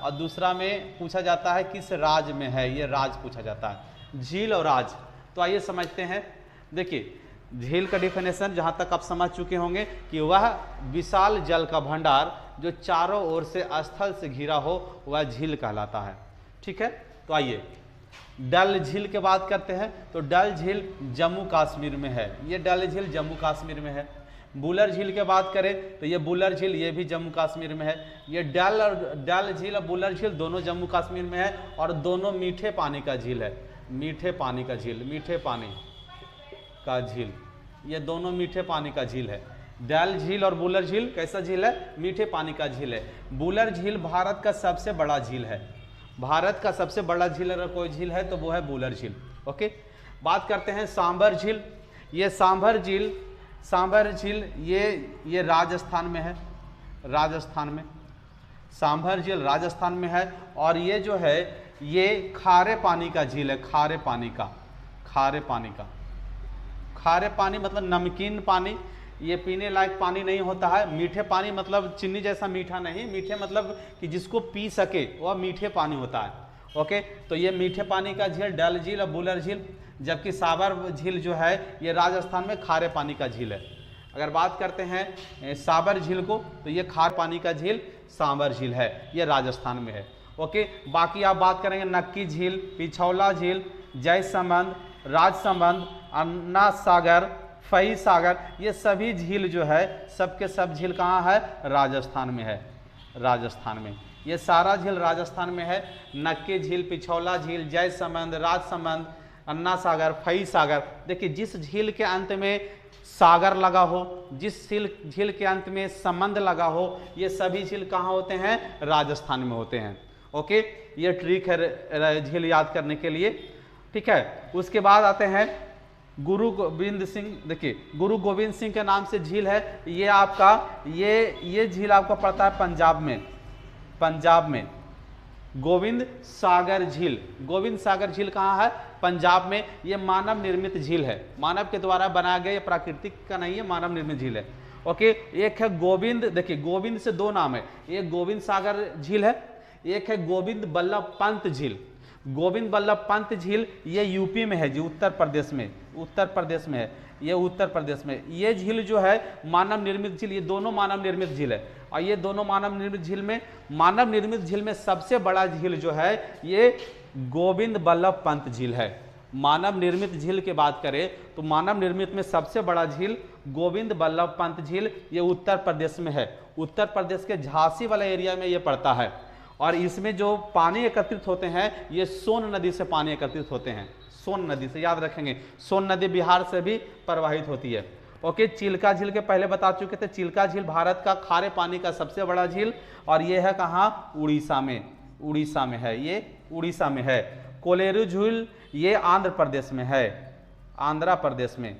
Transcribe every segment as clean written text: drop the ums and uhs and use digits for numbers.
और दूसरा में पूछा जाता है किस राज्य में है, ये राज्य पूछा जाता है, झील और राज्य। तो आइए समझते हैं। देखिए झील का डिफिनेशन जहाँ तक आप समझ चुके होंगे कि वह विशाल जल का भंडार जो चारों ओर से स्थल से घिरा हो वह झील कहलाता है। ठीक है, तो आइए डल झील के बात करते हैं। तो डल झील जम्मू कश्मीर में है, ये डल झील जम्मू कश्मीर में है। बुलर झील के बात करें तो ये बुलर झील ये भी जम्मू कश्मीर में है। ये डल झील और बुलर झील दोनों जम्मू कश्मीर में है और दोनों मीठे पानी का झील है, मीठे पानी का झील, मीठे पानी का झील, ये दोनों मीठे पानी का झील है। डल झील और बुलर झील कैसा झील है, मीठे पानी का झील है। बुलर झील भारत का सबसे बड़ा झील है, भारत का सबसे बड़ा झील अगर कोई झील है तो वो है बुलर झील। ओके, बात करते हैं सांभर झील। ये सांभर झील ये राजस्थान में है, राजस्थान में सांभर झील राजस्थान में है। और ये जो है ये खारे पानी का झील है, खारे पानी का, खारे पानी का, खारे पानी मतलब नमकीन पानी, ये पीने लायक पानी नहीं होता है। मीठे पानी मतलब चीनी जैसा मीठा नहीं, मीठे मतलब कि जिसको पी सके वह मीठे पानी होता है। ओके, तो ये मीठे पानी का झील डल झील और बुलर झील, जबकि सांभर झील जो है ये राजस्थान में खारे पानी का झील है। अगर बात करते हैं सांभर झील को तो ये खारे पानी का झील सांभर झील है, ये राजस्थान में है। ओके, बाकी आप बात करेंगे नक्की झील, पिछौला झील, जयसमंद, राजसमंद, अन्ना सागर, फई सागर, ये सभी झील जो है सबके सब झील कहाँ है, राजस्थान में है, राजस्थान में। ये सारा झील राजस्थान में है। नक्की झील, पिछौला झील, जयसमंद, राजसमंद, अन्ना सागर, फई सागर। देखिए जिस झील के अंत में सागर लगा हो, जिस झील के अंत में समंद लगा हो, ये सभी झील कहाँ होते हैं, राजस्थान में होते हैं। ओके, ये ट्रिक है झील याद करने के लिए। ठीक है, उसके बाद आते हैं गुरु गोविंद सिंह। देखिए गुरु गोविंद सिंह के नाम से झील है, ये आपका ये झील आपको पड़ता है पंजाब में, पंजाब में गोविंद सागर झील। गोविंद सागर झील कहाँ है, पंजाब में। ये मानव निर्मित झील है, मानव के द्वारा बनाया गया, ये प्राकृतिक का नहीं है, मानव निर्मित झील है। ओके, एक है गोविंद, देखिए गोविंद से दो नाम है, एक गोविंद सागर झील है, एक है गोविंद बल्लभ पंत झील। गोविंद बल्लभ पंत झील ये यूपी में है जी, उत्तर प्रदेश में, उत्तर प्रदेश में है, ये उत्तर प्रदेश में। ये झील जो है मानव निर्मित झील, ये दोनों मानव निर्मित झील है। और ये दोनों मानव निर्मित झील में, मानव निर्मित झील में सबसे बड़ा झील जो है ये गोविंद बल्लभ पंत झील है। मानव निर्मित झील की बात करें तो मानव निर्मित में सबसे बड़ा झील गोविंद बल्लभ पंत झील, ये उत्तर प्रदेश में है। उत्तर प्रदेश के झांसी वाला एरिया में ये पड़ता है। और इसमें जो पानी एकत्रित होते हैं ये सोन नदी से पानी एकत्रित होते हैं, सोन नदी से, याद रखेंगे सोन नदी बिहार से भी प्रवाहित होती है। ओके, चिल्का झील के पहले बता चुके थे, चिल्का झील भारत का खारे पानी का सबसे बड़ा झील, और ये है कहाँ, उड़ीसा में, उड़ीसा में है, ये उड़ीसा में है। कोलेरू झील ये आंध्र प्रदेश में है, आंध्र प्रदेश में,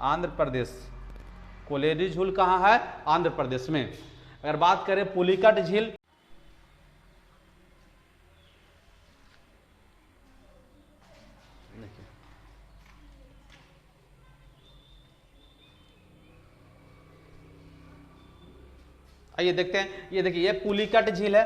आंध्र प्रदेश। कोलेरू झील कहाँ है, आंध्र प्रदेश में। अगर बात करें पुलिकट झील, आइए देखते हैं। ये देखिए ये पुलिकट झील है,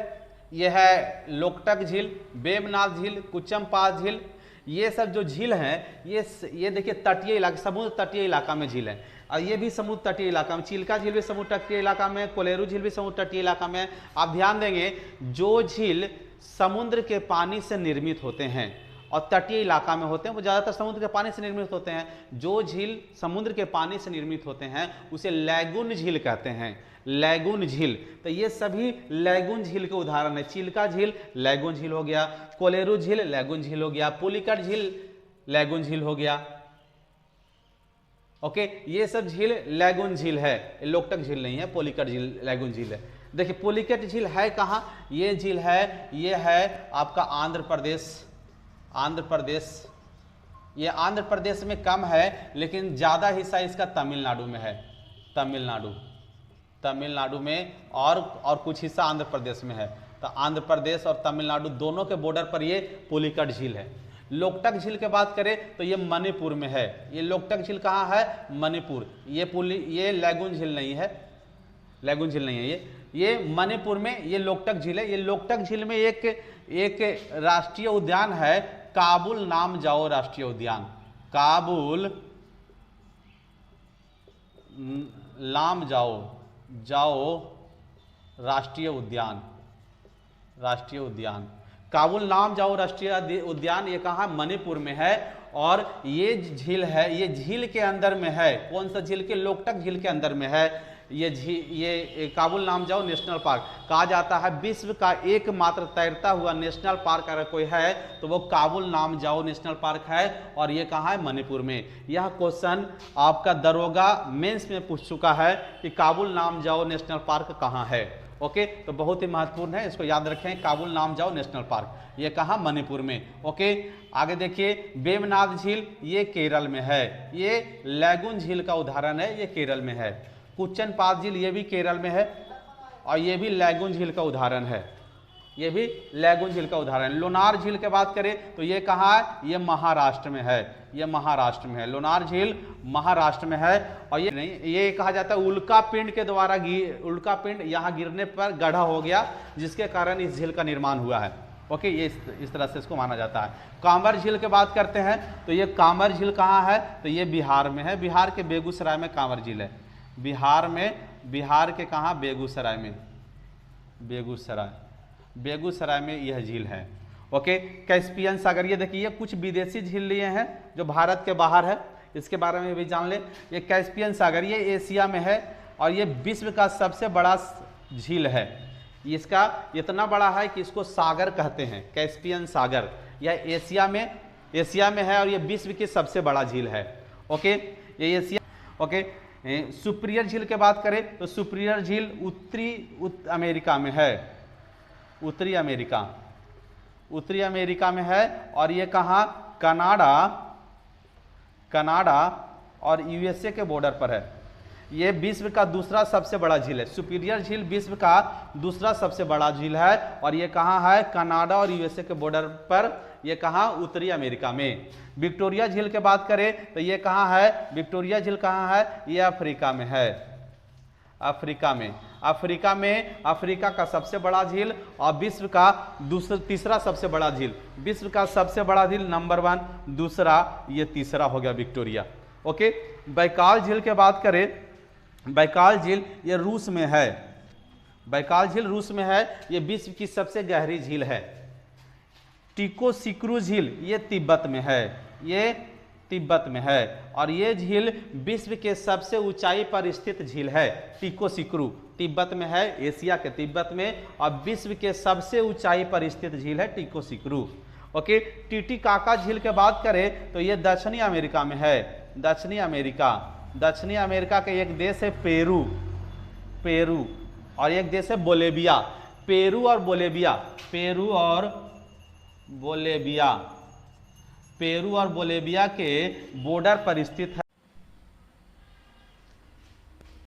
ये है लोकटक झील, बेबनाथ झील, कुचमपा झील। ये सब जो झील हैं ये देखिए तटीय इलाका, समुद्र तटीय इलाका में झील है। और ये भी समुद्र तटीय इलाका में, चिल्का झील भी समुद्र तटीय इलाका में, कोलेरू झील भी समुद्र तटीय इलाका में। आप ध्यान देंगे जो झील समुद्र के पानी से निर्मित होते हैं और तटीय इलाका में होते हैं वो ज़्यादातर समुद्र के पानी से निर्मित होते हैं। जो झील समुद्र के पानी से निर्मित होते हैं उसे लैगून झील कहते हैं, लैगून झील। तो ये सभी लैगून झील के उदाहरण है। चिल्का झील लैगून झील हो गया, कोलेरू झील लैगून झील हो गया, पुलिकट झील लैगून झील हो गया। ओके, ये सब झील लैगून झील है, लोकटक झील नहीं है, पुलिकट झील लैगून झील है। देखिए पुलिकट झील है कहाँ, ये झील है, ये है आपका आंध्र प्रदेश, आंध्र प्रदेश। ये आंध्र प्रदेश में कम है लेकिन ज़्यादा हिस्सा इसका तमिलनाडु में है, तमिलनाडु, तमिलनाडु में, और कुछ हिस्सा आंध्र प्रदेश में है। तो आंध्र प्रदेश और तमिलनाडु दोनों के बॉर्डर पर ये पुलिकट झील है। लोकटक झील की बात करें तो ये मणिपुर में है। ये लोकटक झील कहाँ है, मणिपुर। ये लैगून झील नहीं है, लैगून झील नहीं है, ये ये मणिपुर में ये लोकटक झील है। ये लोकटक झील में एक राष्ट्रीय उद्यान है, काबुल नामजाओ राष्ट्रीय उद्यान, काबुल नामजाओ राष्ट्रीय उद्यान, काबुल नामजाओ राष्ट्रीय उद्यान, ये कहाँ मणिपुर में है। और ये झील है, ये झील के अंदर में है। कौन सा झील के? लोकटक झील के अंदर में है ये काबुल नामजाओ नेशनल पार्क। कहा जाता है विश्व का एकमात्र तैरता हुआ नेशनल पार्क अगर कोई है तो वो काबुल नामजाओ नेशनल पार्क है, और ये कहाँ है? मणिपुर में। यह क्वेश्चन आपका दरोगा मेंस में पूछ चुका है कि काबुल नामजाओ नेशनल पार्क कहाँ है। ओके, तो बहुत ही महत्वपूर्ण है, इसको याद रखें। काबुल नामजाओ नेशनल पार्क, ये कहाँ? मणिपुर में। ओके, आगे देखिए वेवनाथ झील, ये केरल में है। ये लैगून झील का उदाहरण है, ये केरल में है। कुच्चन पात झील, ये भी केरल में है, और ये भी लैगून झील का उदाहरण है, ये भी लैगून झील का उदाहरण है। लोनार झील की बात करें तो ये कहाँ है? ये महाराष्ट्र में है, ये महाराष्ट्र में है। लोनार झील महाराष्ट्र में है। और ये नहीं, ये कहा जाता है उल्का पिंड के द्वारा उल्का पिंड यहाँ गिरने पर गड्ढा हो गया, जिसके कारण इस झील का निर्माण हुआ है। ओके, ये इस तरह से इसको माना जाता है। कांवर झील की बात करते हैं तो ये कांवर झील कहाँ है? तो ये बिहार में है। बिहार के बेगूसराय में कांवर झील है। बिहार के कहाँ? बेगूसराय में, बेगूसराय में यह झील है। ओके, कैस्पियन सागर, ये देखिए कुछ विदेशी झील लिए हैं जो भारत के बाहर है, इसके बारे में भी जान ले। ये कैस्पियन सागर, ये एशिया में है और ये विश्व का सबसे बड़ा झील है। इसका इतना बड़ा है कि इसको सागर कहते हैं, कैस्पियन सागर। यह एशिया में है और ये विश्व की सबसे बड़ा झील है। ओके, ये एशिया। ओके, सुपीरियर झील की बात करें तो सुपीरियर झील उत्तरी अमेरिका में है, उत्तरी अमेरिका में है। और ये कहाँ? कनाडा और यूएसए के बॉर्डर पर है। ये विश्व का दूसरा सबसे बड़ा झील है। सुपीरियर झील विश्व का दूसरा सबसे बड़ा झील है, और ये कहाँ है? कनाडा और यूएसए के बॉर्डर पर। ये कहाँ? उत्तरी अमेरिका में। विक्टोरिया झील की बात करें तो ये कहाँ है? विक्टोरिया झील कहाँ है? ये अफ्रीका में है, अफ्रीका का सबसे बड़ा झील और विश्व का तीसरा सबसे बड़ा झील। विश्व का सबसे बड़ा झील नंबर 1, दूसरा, ये तीसरा हो गया विक्टोरिया। ओके, बैकाल झील की बात करें, बैकाल झील ये रूस में है, बैकाल झील रूस में है। ये विश्व की सबसे गहरी झील है। टिकोसिक्रू झील ये तिब्बत में है, ये तिब्बत में है। और ये झील विश्व के सबसे ऊंचाई पर स्थित झील है। टिकोसिक्रू तिब्बत में है, एशिया के तिब्बत में, और विश्व के सबसे ऊंचाई पर स्थित झील है टिकोसिक्रू। ओके, टिटिकाका झील की बात करें तो ये दक्षिणी अमेरिका में है, दक्षिणी अमेरिका के एक देश है पेरू, और एक देश है बोलेविया। पेरू और बोलेविया के बॉर्डर पर स्थित है।